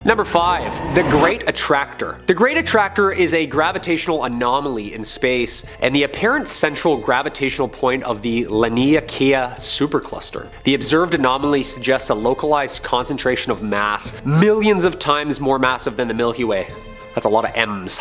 Number 5. The Great Attractor. The Great Attractor is a gravitational anomaly in space and the apparent central gravitational point of the Laniakea supercluster. The observed anomaly suggests a localized concentration of mass, millions of times more massive than the Milky Way. That's a lot of M's.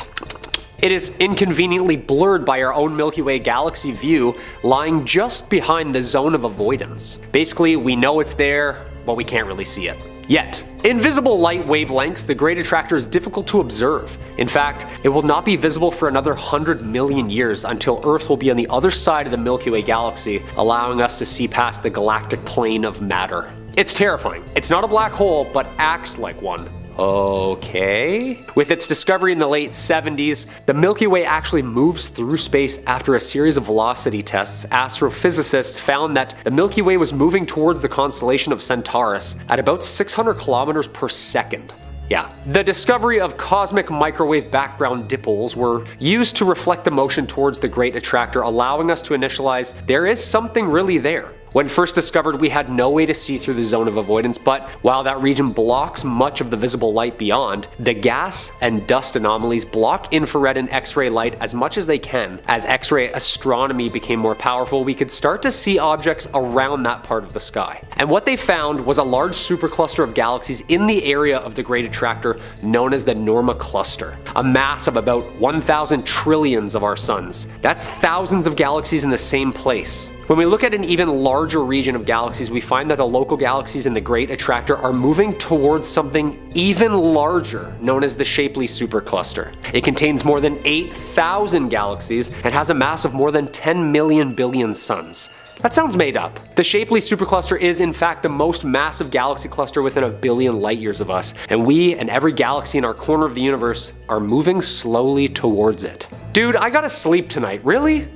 It is inconveniently blurred by our own Milky Way galaxy view, lying just behind the zone of avoidance. Basically, we know it's there, but we can't really see it. Yet, in visible light wavelengths, the Great Attractor is difficult to observe. In fact, it will not be visible for another 100 million years until Earth will be on the other side of the Milky Way galaxy, allowing us to see past the galactic plane of matter. It's terrifying. It's not a black hole, but acts like one. Okay. With its discovery in the late 70s, the Milky Way actually moves through space after a series of velocity tests. Astrophysicists found that the Milky Way was moving towards the constellation of Centaurus at about 600 kilometers per second. Yeah. The discovery of cosmic microwave background dipoles were used to reflect the motion towards the Great Attractor, allowing us to initialize there is something really there. When first discovered, we had no way to see through the zone of avoidance, but while that region blocks much of the visible light beyond, the gas and dust anomalies block infrared and X-ray light as much as they can. As X-ray astronomy became more powerful, we could start to see objects around that part of the sky. And what they found was a large supercluster of galaxies in the area of the Great Attractor known as the Norma Cluster, a mass of about 1,000 trillions of our suns. That's thousands of galaxies in the same place. When we look at an even larger region of galaxies, we find that the local galaxies in the Great Attractor are moving towards something even larger, known as the Shapley supercluster. It contains more than 8,000 galaxies and has a mass of more than 10 million billion suns. That sounds made up. The Shapley supercluster is in fact the most massive galaxy cluster within a billion light years of us, and we and every galaxy in our corner of the universe are moving slowly towards it. Dude, I gotta sleep tonight, really?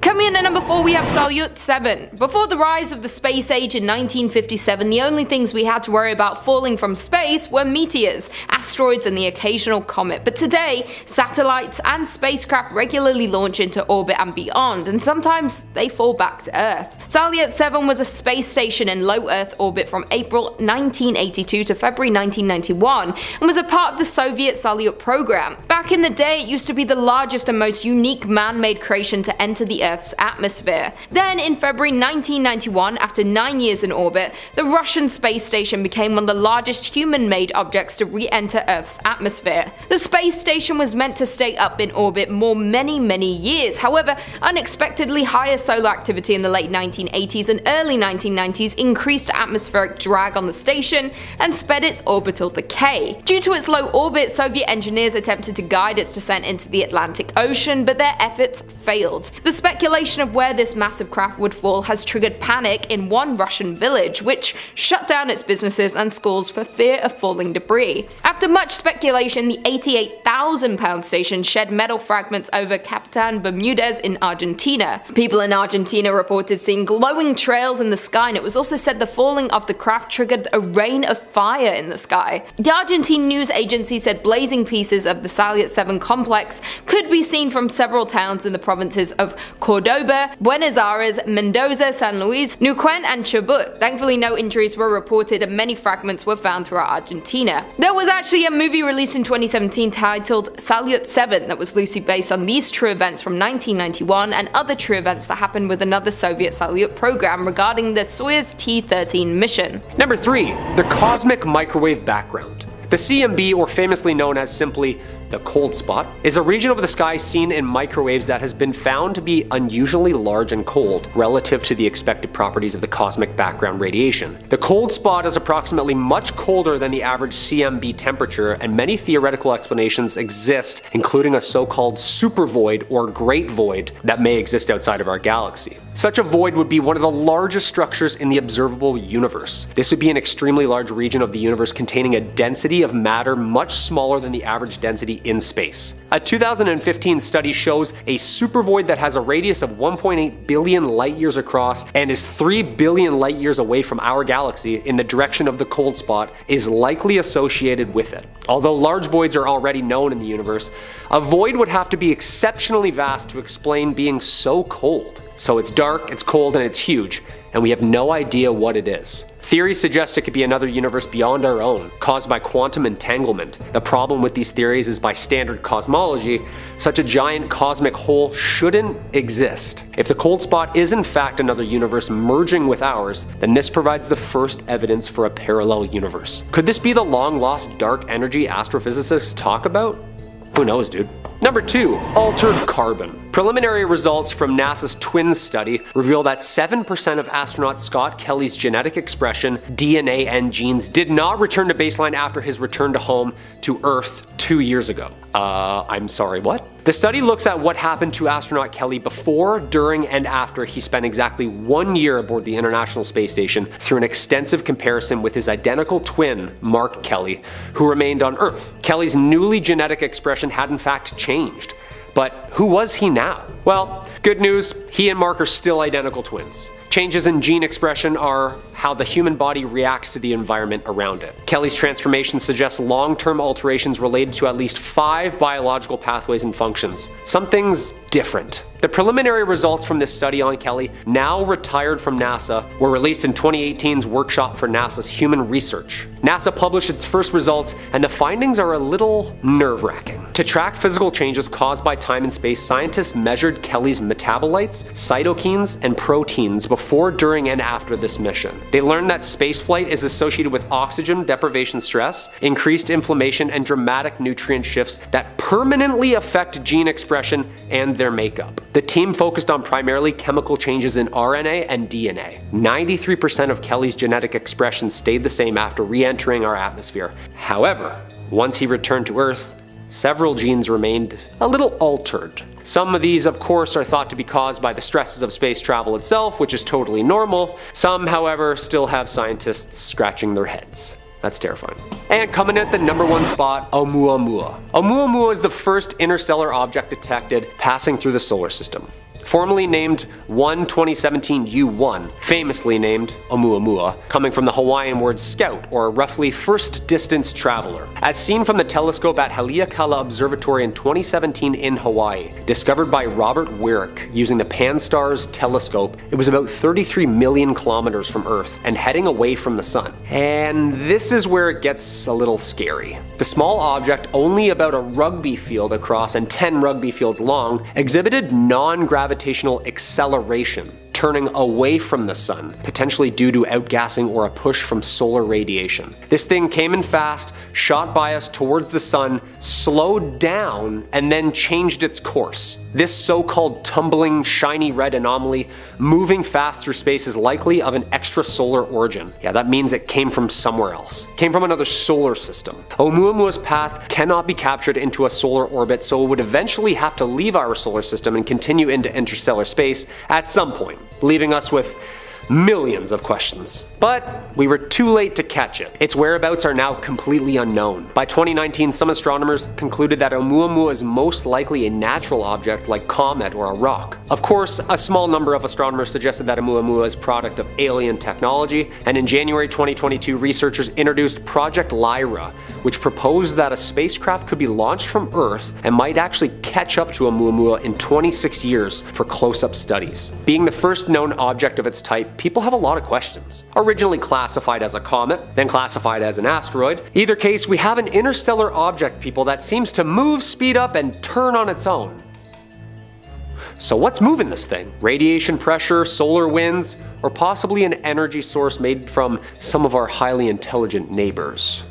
Coming in at number 4, we have Salyut 7. Before the rise of the space age in 1957, the only things we had to worry about falling from space were meteors, asteroids, and the occasional comet. But today, satellites and spacecraft regularly launch into orbit and beyond, and sometimes they fall back to Earth. Salyut 7 was a space station in low Earth orbit from April 1982 to February 1991, and was a part of the Soviet Salyut program. Back in the day, it used to be the largest and most unique man-made creation to enter the Earth's atmosphere. Then, in February 1991, after 9 years in orbit, the Russian space station became one of the largest human-made objects to re-enter Earth's atmosphere. The space station was meant to stay up in orbit for many years. However, unexpectedly higher solar activity in the late 1980s and early 1990s increased atmospheric drag on the station and sped its orbital decay. Due to its low orbit, Soviet engineers attempted to guide its descent into the Atlantic Ocean, but their efforts failed. The speculation of where this massive craft would fall has triggered panic in one Russian village, which shut down its businesses and schools for fear of falling debris. After much speculation, the 88,000-pound station shed metal fragments over Capitan Bermudez in Argentina. People in Argentina reported seeing glowing trails in the sky, and it was also said the falling of the craft triggered a rain of fire in the sky. The Argentine news agency said blazing pieces of the Salyut 7 complex could be seen from several towns in the provinces of Cordoba, Buenos Aires, Mendoza, San Luis, Neuquén, and Chubut. Thankfully, no injuries were reported and many fragments were found throughout Argentina. There was actually a movie released in 2017 titled Salyut 7 that was loosely based on these true events from 1991 and other true events that happened with another Soviet Salyut program regarding the Soyuz T-13 mission. Number 3. The Cosmic Microwave Background. The CMB, or famously known as simply the cold spot, is a region of the sky seen in microwaves that has been found to be unusually large and cold relative to the expected properties of the cosmic background radiation. The cold spot is approximately much colder than the average CMB temperature, and many theoretical explanations exist, including a so-called supervoid or great void that may exist outside of our galaxy. Such a void would be one of the largest structures in the observable universe. This would be an extremely large region of the universe containing a density of matter much smaller than the average density in space. A 2015 study shows a supervoid that has a radius of 1.8 billion light years across and is 3 billion light years away from our galaxy in the direction of the cold spot is likely associated with it. Although large voids are already known in the universe, a void would have to be exceptionally vast to explain being so cold. So it's dark, it's cold, and it's huge. and we have no idea what it is. Theories suggest it could be another universe beyond our own, caused by quantum entanglement. The problem with these theories is by standard cosmology, such a giant cosmic hole shouldn't exist. If the cold spot is in fact another universe merging with ours, then this provides the first evidence for a parallel universe. Could this be the long-lost dark energy astrophysicists talk about? Who knows, dude? Number 2. Altered carbon. Preliminary results from NASA's twins study reveal that 7% of astronaut Scott Kelly's genetic expression, DNA, and genes did not return to baseline after his return to home to Earth 2 years ago. I'm sorry, what? The study looks at what happened to astronaut Kelly before, during, and after he spent exactly 1 year aboard the International Space Station through an extensive comparison with his identical twin, Mark Kelly, who remained on Earth. Kelly's newly genetic expression had in fact changed. But who was he now? Well, good news, he and Mark are still identical twins. Changes in gene expression are how the human body reacts to the environment around it. Kelly's transformation suggests long-term alterations related to at least 5 biological pathways and functions. Something's different. The preliminary results from this study on Kelly, now retired from NASA, were released in 2018's Workshop for NASA's Human Research. NASA published its first results, and the findings are a little nerve-wracking. To track physical changes caused by time and space, scientists measured Kelly's metabolites, cytokines, and proteins before, during, and after this mission. They learned that spaceflight is associated with oxygen deprivation stress, increased inflammation, and dramatic nutrient shifts that permanently affect gene expression and their makeup. The team focused on primarily chemical changes in RNA and DNA. 93% of Kelly's genetic expression stayed the same after re-entering our atmosphere. However, once he returned to Earth, several genes remained a little altered. Some of these, of course, are thought to be caused by the stresses of space travel itself, which is totally normal. Some, however, still have scientists scratching their heads. That's terrifying. And coming at the number 1 spot, Oumuamua. Oumuamua is the first interstellar object detected passing through the solar system. Formerly named 2017 U1, famously named Oumuamua, coming from the Hawaiian word scout, or roughly first distance traveler. As seen from the telescope at Haleakala Observatory in 2017 in Hawaii, discovered by Robert Wyrick using the Pan-STARRS telescope, it was about 33 million kilometers from Earth and heading away from the sun. And this is where it gets a little scary. The small object, only about a rugby field across and 10 rugby fields long, exhibited non-gravitational acceleration, turning away from the sun, potentially due to outgassing or a push from solar radiation. This thing came in fast, shot by us towards the sun, slowed down, and then changed its course. This so-called tumbling, shiny red anomaly moving fast through space is likely of an extrasolar origin. Yeah, that means it came from somewhere else. Came from another solar system. Oumuamua's path cannot be captured into a solar orbit, so it would eventually have to leave our solar system and continue into interstellar space at some point, leaving us with millions of questions. But we were too late to catch it. Its whereabouts are now completely unknown. By 2019, some astronomers concluded that Oumuamua is most likely a natural object like comet or a rock. Of course, a small number of astronomers suggested that Oumuamua is a product of alien technology, and in January 2022, researchers introduced Project Lyra, which proposed that a spacecraft could be launched from Earth and might actually catch up to Oumuamua in 26 years for close-up studies. Being the first known object of its type, people have a lot of questions. Originally classified as a comet, then classified as an asteroid. Either case, we have an interstellar object, people, that seems to move, speed up, and turn on its own. So what's moving this thing? Radiation pressure, solar winds, or possibly an energy source made from some of our highly intelligent neighbors?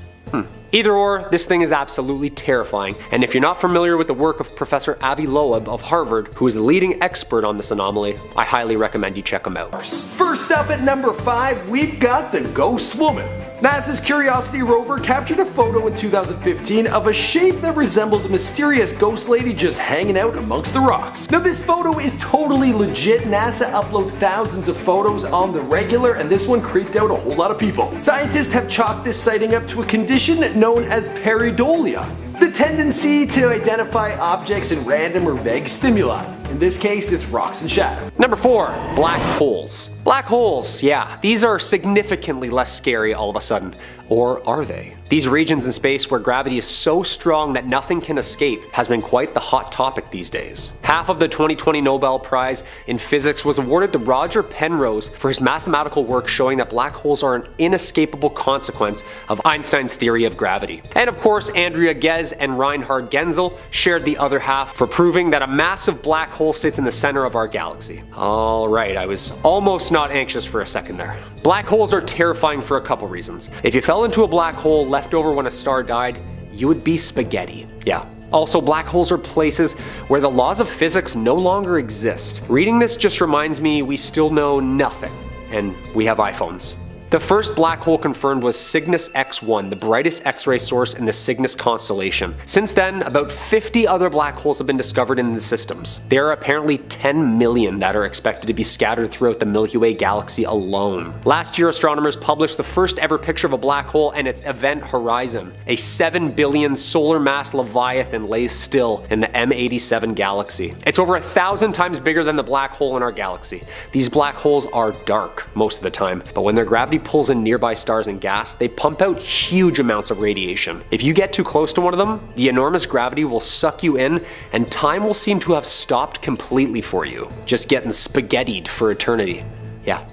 Either or, this thing is absolutely terrifying, and if you're not familiar with the work of Professor Avi Loeb of Harvard, who is the leading expert on this anomaly, I highly recommend you check him out. First up at number 5, we've got the Ghost Woman. NASA's Curiosity rover captured a photo in 2015 of a shape that resembles a mysterious ghost lady just hanging out amongst the rocks. Now this photo is totally legit. NASA uploads thousands of photos on the regular, and this one creeped out a whole lot of people. Scientists have chalked this sighting up to a condition known as pareidolia, the tendency to identify objects in random or vague stimuli. In this case, it's rocks and shadow. Number 4, black holes. Black holes, yeah, these are significantly less scary all of a sudden. Or are they? These regions in space where gravity is so strong that nothing can escape has been quite the hot topic these days. Half of the 2020 Nobel Prize in Physics was awarded to Roger Penrose for his mathematical work showing that black holes are an inescapable consequence of Einstein's theory of gravity. And of course, Andrea Ghez and Reinhard Genzel shared the other half for proving that a massive black hole sits in the center of our galaxy. Alright, I was almost not anxious for a second there. Black holes are terrifying for a couple reasons. If you fell into a black hole left over when a star died, you would be spaghetti. Yeah. Also, black holes are places where the laws of physics no longer exist. Reading this just reminds me we still know nothing, and we have iPhones. The first black hole confirmed was Cygnus X1, the brightest X-ray source in the Cygnus constellation. Since then, about 50 other black holes have been discovered in the systems. There are apparently 10 million that are expected to be scattered throughout the Milky Way galaxy alone. Last year, astronomers published the first ever picture of a black hole and its event horizon. A 7 billion solar mass leviathan lays still in the M87 galaxy. It's over 1,000 times bigger than the black hole in our galaxy. These black holes are dark most of the time, but when their gravity pulls in nearby stars and gas, they pump out huge amounts of radiation. If you get too close to one of them, the enormous gravity will suck you in and time will seem to have stopped completely for you. Just getting spaghettied for eternity. Yeah,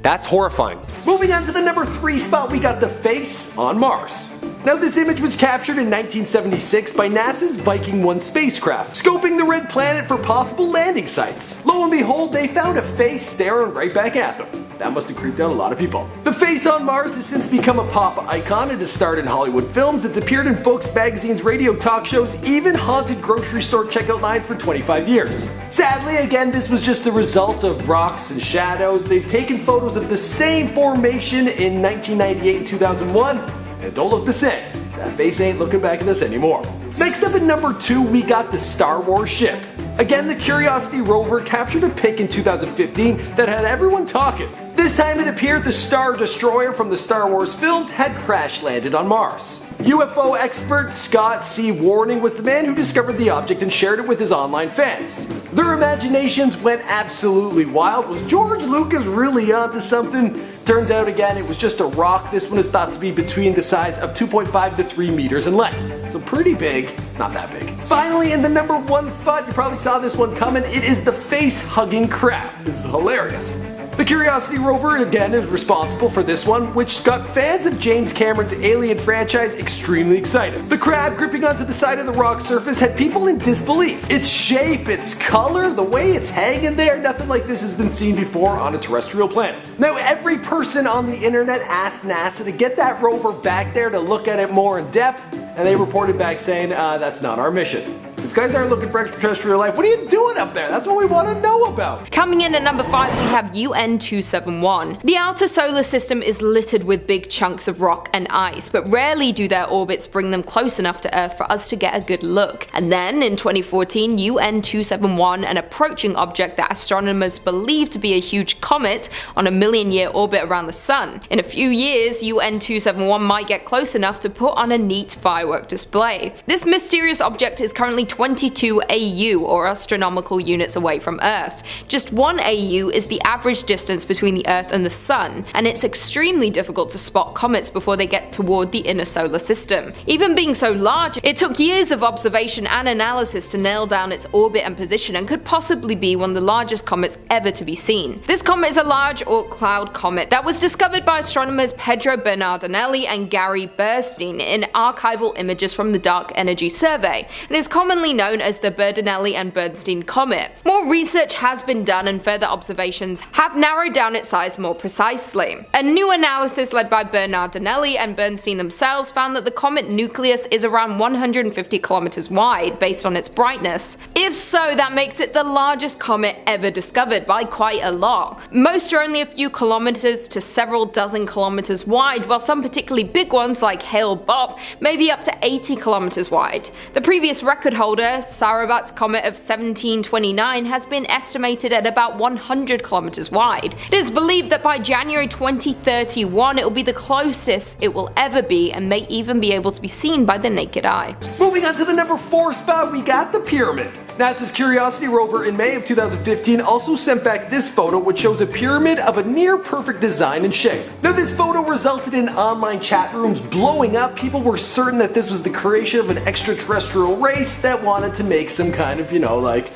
that's horrifying. Moving on to the number 3 spot, we got the face on Mars. Now this image was captured in 1976 by NASA's Viking 1 spacecraft, scoping the red planet for possible landing sites. Lo and behold, they found a face staring right back at them. That must have creeped out a lot of people. The face on Mars has since become a pop icon. It has starred in Hollywood films, it's appeared in books, magazines, radio talk shows, even haunted grocery store checkout lines for 25 years. Sadly, again, this was just the result of rocks and shadows. They've taken photos of the same formation in 1998 and 2001, and it don't look the same. That face ain't looking back at us anymore. Next up at number 2, we got the Star Wars ship. Again, the Curiosity rover captured a pic in 2015 that had everyone talking. This time it appeared the Star Destroyer from the Star Wars films had crash landed on Mars. UFO expert Scott C. Warning was the man who discovered the object and shared it with his online fans. Their imaginations went absolutely wild. Was George Lucas really onto something? Turns out again it was just a rock. This one is thought to be between the size of 2.5 to 3 meters in length. So pretty big, not that big. Finally, in the number 1 spot, you probably saw this one coming, it is the face-hugging crab. This is hilarious. The Curiosity rover again is responsible for this one, which got fans of James Cameron's Alien franchise extremely excited. The crab gripping onto the side of the rock surface had people in disbelief. Its shape, its color, the way it's hanging there, nothing like this has been seen before on a terrestrial planet. Now every person on the internet asked NASA to get that rover back there to look at it more in depth, and they reported back saying, that's not our mission. If you guys aren't looking for extraterrestrial life, what are you doing up there? That's what we want to know about. Coming in at number 5, we have UN-271. The outer solar system is littered with big chunks of rock and ice, but rarely do their orbits bring them close enough to Earth for us to get a good look. And then, in 2014, UN-271, an approaching object that astronomers believe to be a huge comet on a million-year orbit around the Sun. In a few years, UN-271 might get close enough to put on a neat firework display. This mysterious object is currently 22 AU, or astronomical units, away from Earth. Just 1 AU is the average distance between the Earth and the Sun, and it's extremely difficult to spot comets before they get toward the inner solar system. Even being so large, it took years of observation and analysis to nail down its orbit and position, and could possibly be one of the largest comets ever to be seen. This comet is a large Oort cloud comet that was discovered by astronomers Pedro Bernardinelli and Gary Burstein in archival images from the Dark Energy Survey, and is commonly known as the Berdinelli and Bernstein comet. More research has been done and further observations have narrowed down its size more precisely. A new analysis led by Bernardinelli and Bernstein themselves found that the comet nucleus is around 150 kilometers wide based on its brightness. If so, that makes it the largest comet ever discovered by quite a lot. Most are only a few kilometers to several dozen kilometers wide, while some particularly big ones like Hale-Bopp may be up to 80 kilometers wide. The previous record holder, Sarobat's comet of 1729, has been estimated at about 100 kilometers wide. It is believed that by January 2031 it will be the closest it will ever be, and may even be able to be seen by the naked eye. Moving on to the number 4 spot, we got the pyramid. NASA's Curiosity rover in May of 2015 also sent back this photo, which shows a pyramid of a near perfect design and shape. Now this photo resulted in online chat rooms blowing up. People were certain that this was the creation of an extraterrestrial race that wanted to make some kind of, like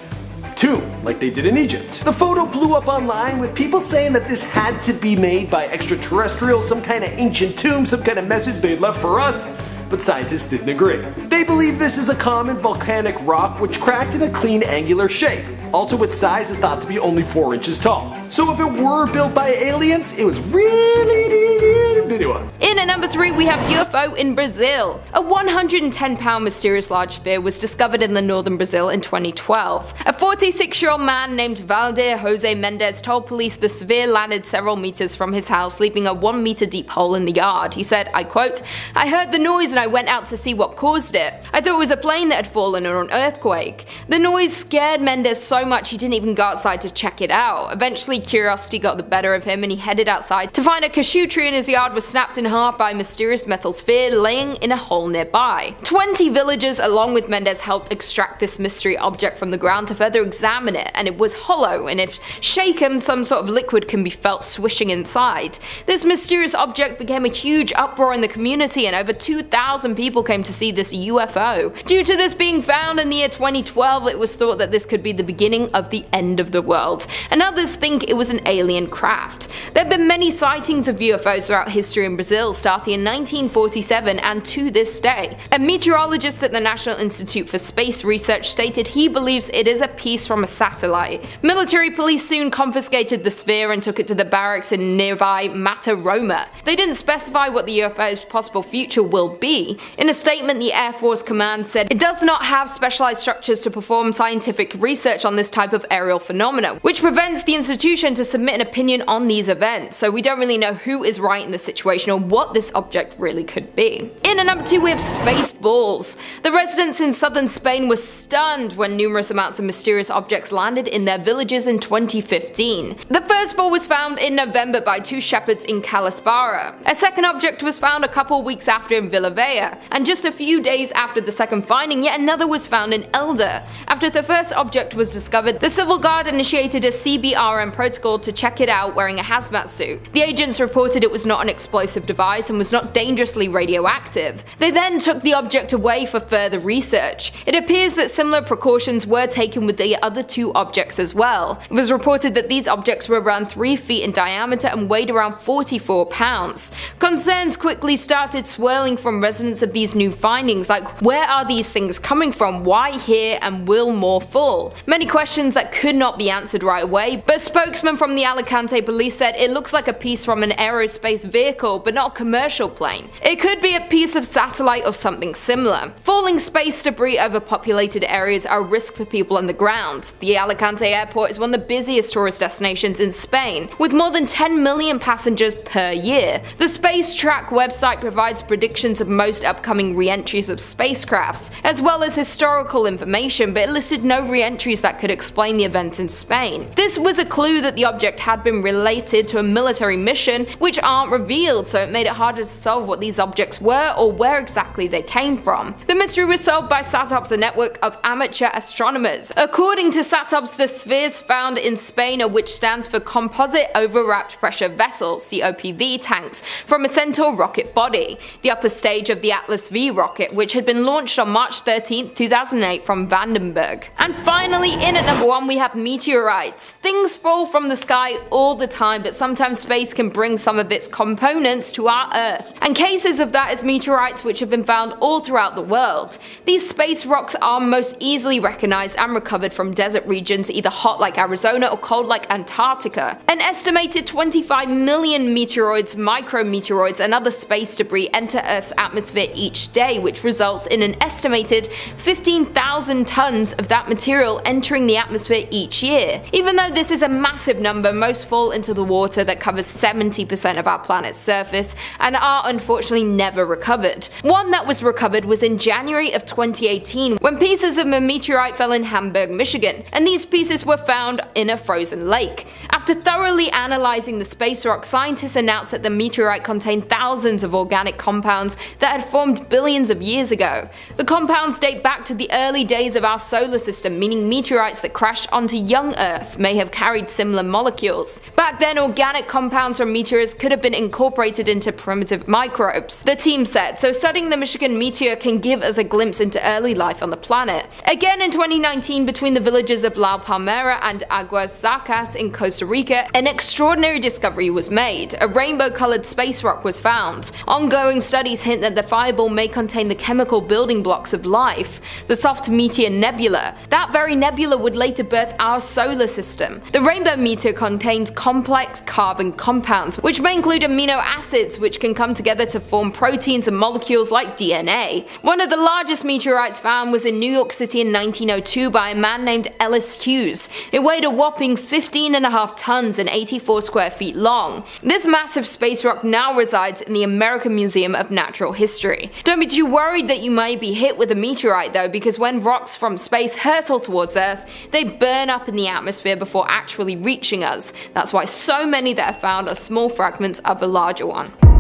tomb, like they did in Egypt. The photo blew up online with people saying that this had to be made by extraterrestrials, some kind of ancient tomb, some kind of message they left for us. But scientists didn't agree. They believe this is a common volcanic rock which cracked in a clean angular shape. Also its size is thought to be only 4 inches tall. So if it were built by aliens, it was really video. In at number 3 we have UFO in Brazil. A 110-pound mysterious large sphere was discovered in the northern Brazil in 2012. A 46-year-old man named Valdir Jose Mendes told police the sphere landed several meters from his house, leaving a 1-meter deep hole in the yard. He said, I quote, "I heard the noise and I went out to see what caused it. I thought it was a plane that had fallen or an earthquake." The noise scared Mendes so much he didn't even go outside to check it out. Eventually curiosity got the better of him and he headed outside to find a cashew tree in his yard was snapped in half by a mysterious metal sphere laying in a hole nearby. 20 villagers along with Mendes helped extract this mystery object from the ground to further examine it, and it was hollow, and if shaken some sort of liquid can be felt swishing inside. This mysterious object became a huge uproar in the community and over 2,000 people came to see this UFO. Due to this being found in the year 2012, it was thought that this could be the beginning of the end of the world, and others think it was an alien craft. There have been many sightings of UFOs throughout history in Brazil, starting in 1947 and to this day. A meteorologist at the National Institute for Space Research stated he believes it is a piece from a satellite. Military police soon confiscated the sphere and took it to the barracks in nearby Mata Roma. They didn't specify what the UFO's possible future will be. In a statement, the Air Force Command said it does not have specialized structures to perform scientific research on this type of aerial phenomena, which prevents the institution to submit an opinion on these events, so we don't really know who is right in the situation or what this object really could be. In at number 2 we have space balls. The residents in southern Spain were stunned when numerous amounts of mysterious objects landed in their villages in 2015. The first ball was found in November by 2 shepherds in Calaspara. A second object was found a couple weeks after in Villavea, and just a few days after the second finding, yet another was found in Elda. After the first object was discovered, the Civil Guard initiated a CBRN protocol to check it out wearing a hazmat suit. The agents reported it was not an explosive device and was not dangerously radioactive. They then took the object away for further research. It appears that similar precautions were taken with the other 2 objects as well. It was reported that these objects were around 3 feet in diameter and weighed around 44 pounds. Concerns quickly started swirling from residents of these new findings, like where are these things coming from, why here, and will more fall? Many questions that could not be answered right away, but a spokesman from the Alicante police said it looks like a piece from an aerospace vehicle but not a commercial plane. It could be a piece of satellite or something similar. Falling space debris over populated areas are a risk for people on the ground. The Alicante airport is one of the busiest tourist destinations in Spain, with more than 10 million passengers per year. The Space Track website provides predictions of most upcoming re-entries of spacecrafts, as well as historical information, but it listed no re-entries that could explain the events in Spain. This was a clue that the object had been related to a military mission, which aren't revealed, so it made it harder to solve what these objects were or where exactly they came from. The mystery was solved by SATOPS, a network of amateur astronomers. According to SATOPS, the spheres found in Spain are, which stands for Composite Overwrapped Pressure Vessels (COPV) tanks from a Centaur rocket body, the upper stage of the Atlas V rocket, which had been launched on March 13, 2008 from Vandenberg. And finally, in at number 1 we have meteorites. Things fall from the sky all the time, but sometimes space can bring some of its components to our Earth. And cases of that is meteorites, which have been found all throughout the world. These space rocks are most easily recognized and recovered from desert regions, either hot like Arizona or cold like Antarctica. An estimated 25 million meteoroids, micrometeoroids, and other space debris enter Earth's atmosphere each day, which results in an estimated 15,000 tons of that material entering the atmosphere each year. Even though this is a massive number, most fall into the water that covers 70% of our planet's surface and are unfortunately never recovered. One that was recovered was in January of 2018 when pieces of a meteorite fell in Hamburg, Michigan, and these pieces were found in a frozen lake. After After thoroughly analyzing the space rock, scientists announced that the meteorite contained thousands of organic compounds that had formed billions of years ago. The compounds date back to the early days of our solar system, meaning meteorites that crashed onto young Earth may have carried similar molecules. Back then, organic compounds from meteors could have been incorporated into primitive microbes, the team said, so studying the Michigan meteor can give us a glimpse into early life on the planet. Again in 2019, between the villages of La Palmera and Aguas Zacas in Costa Rica, an extraordinary discovery was made. A rainbow-colored space rock was found. Ongoing studies hint that the fireball may contain the chemical building blocks of life, the soft meteor nebula. That very nebula would later birth our solar system. The rainbow meteor contains complex carbon compounds, which may include amino acids, which can come together to form proteins and molecules like DNA. One of the largest meteorites found was in New York City in 1902 by a man named Ellis Hughes. It weighed a whopping 15.5 tons and 84 square feet long. This massive space rock now resides in the American Museum of Natural History. Don't be too worried that you may be hit with a meteorite though, because when rocks from space hurtle towards Earth, they burn up in the atmosphere before actually reaching us. That's why so many that are found are small fragments of a larger one.